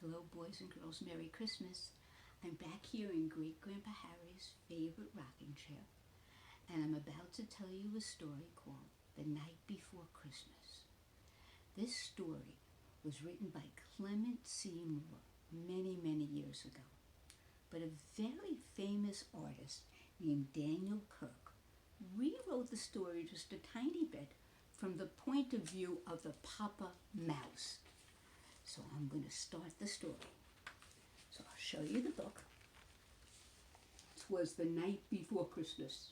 Hello, boys and girls. Merry Christmas. I'm back here in Great Grandpa Harry's favorite rocking chair, and I'm about to tell you a story called The Night Before Christmas. This story was written by Clement Seymour many, many years ago, but a very famous artist named Daniel Kirk rewrote the story just a tiny bit from the point of view of the Papa Mouse. So I'm going to start the story. So I'll show you the book. Twas the night before Christmas.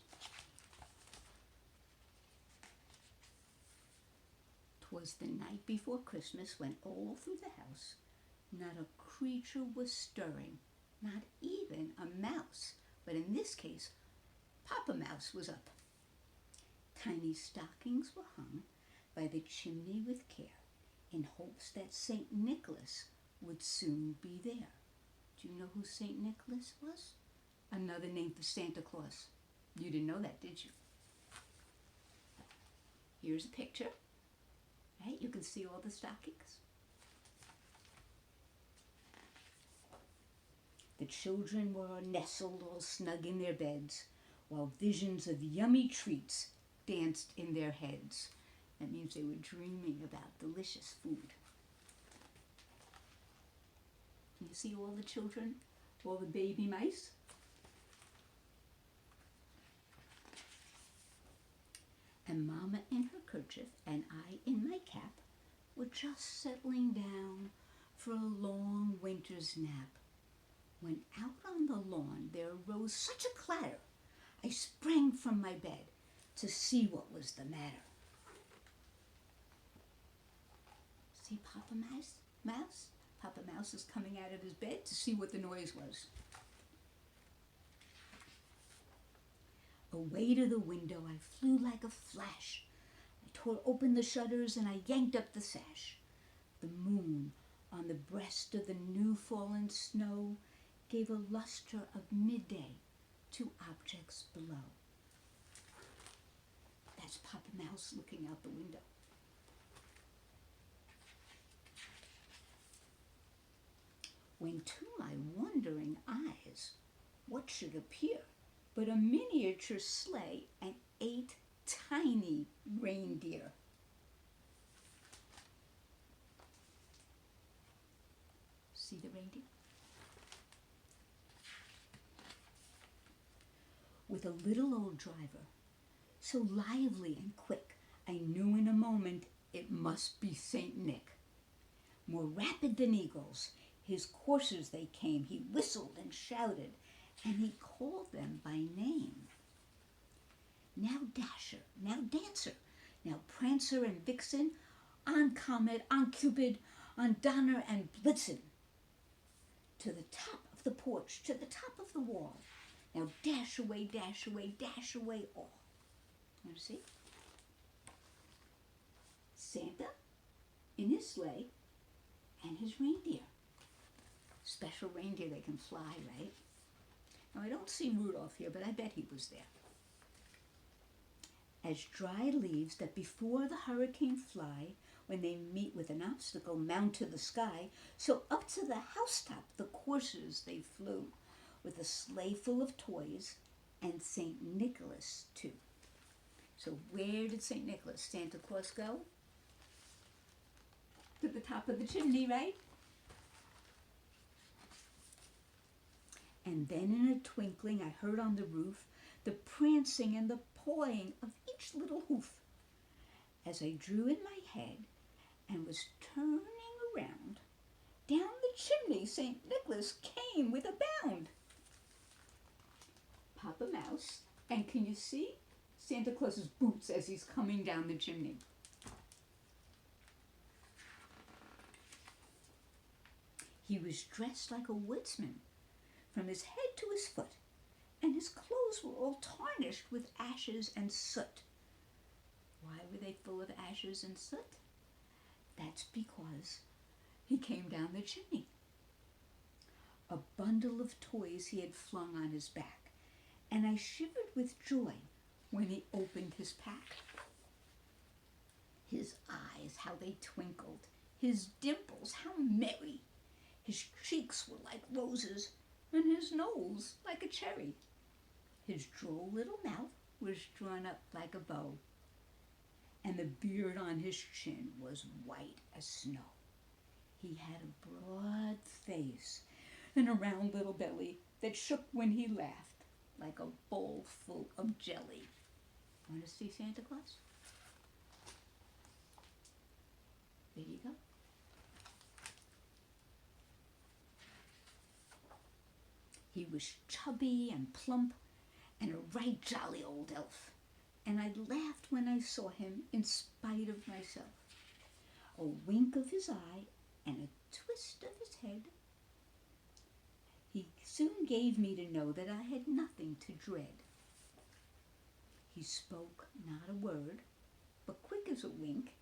Twas the night before Christmas when all through the house not a creature was stirring, not even a mouse, but in this case, Papa Mouse was up. Tiny stockings were hung by the chimney with care, in hopes that St. Nicholas would soon be there. Do you know who St. Nicholas was? Another name for Santa Claus. You didn't know that, did you? Here's a picture. Right? You can see all the stockings. The children were nestled all snug in their beds, while visions of yummy treats danced in their heads. That means they were dreaming about delicious food. Can you see all the children, all the baby mice? And Mama in her kerchief and I in my cap were just settling down for a long winter's nap, when out on the lawn there arose such a clatter, I sprang from my bed to see what was the matter. See Papa Mouse? Papa Mouse is coming out of his bed to see what the noise was. Away to the window I flew like a flash. I tore open the shutters and I yanked up the sash. The moon on the breast of the new fallen snow gave a luster of midday to objects below. That's Papa Mouse looking out the window. When to my wondering eyes, what should appear but a miniature sleigh and 8 tiny reindeer. See the reindeer? With a little old driver, so lively and quick, I knew in a moment it must be Saint Nick. More rapid than eagles, his coursers they came, he whistled and shouted, and he called them by name. Now Dasher, now Dancer, now Prancer and Vixen, on Comet, on Cupid, on Donner and Blitzen. To the top of the porch, to the top of the wall, now dash away all. Want to see? Santa in his sleigh and his reindeer. Special reindeer, they can fly, right? Now I don't see Rudolph here, but I bet he was there. As dry leaves that before the hurricane fly, when they meet with an obstacle, mount to the sky, so up to the housetop the coursers they flew, with a sleigh full of toys, and St. Nicholas too. So where did St. Nicholas, Santa Claus, go? To the top of the chimney, right? And then in a twinkling I heard on the roof the prancing and the pawing of each little hoof. As I drew in my head and was turning around, down the chimney St. Nicholas came with a bound. Papa Mouse, and can you see Santa Claus's boots as he's coming down the chimney? He was dressed like a woodsman, from his head to his foot, and his clothes were all tarnished with ashes and soot. Why were they full of ashes and soot? That's because he came down the chimney. A bundle of toys he had flung on his back, and I shivered with joy when he opened his pack. His eyes, how they twinkled, his dimples, how merry, his cheeks were like roses, and his nose like a cherry. His droll little mouth was drawn up like a bow, and the beard on his chin was white as snow. He had a broad face and a round little belly that shook when he laughed like a bowl full of jelly. Want to see Santa Claus? There you go. He was chubby and plump and a right jolly old elf, and I laughed when I saw him in spite of myself. A wink of his eye and a twist of his head. He soon gave me to know that I had nothing to dread. He spoke not a word, but quick as a wink,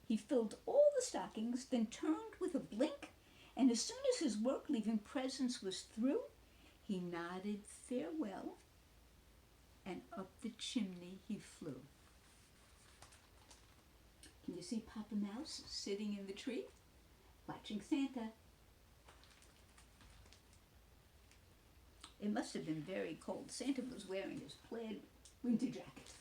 he filled all the stockings, then turned with a blink, and as soon as his work leaving presents was through, he nodded farewell, and up the chimney he flew. Can you see Papa Mouse sitting in the tree, watching Santa? It must have been very cold. Santa was wearing his plaid winter jacket.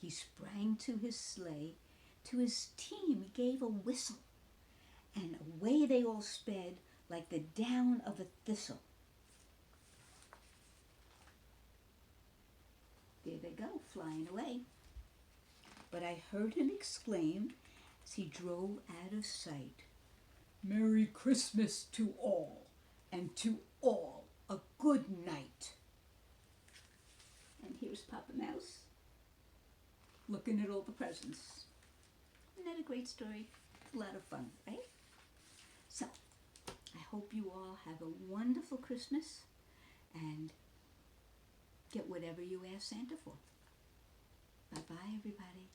He sprang to his sleigh, to his team he gave a whistle, and away they all sped like the down of a thistle. There they go, flying away. But I heard him exclaim as he drove out of sight, "Merry Christmas to all, and to all a good night." And here's Papa Mouse looking at all the presents. Isn't that a great story? A lot of fun, right? So, I hope you all have a wonderful Christmas and get whatever you ask Santa for. Bye-bye, everybody.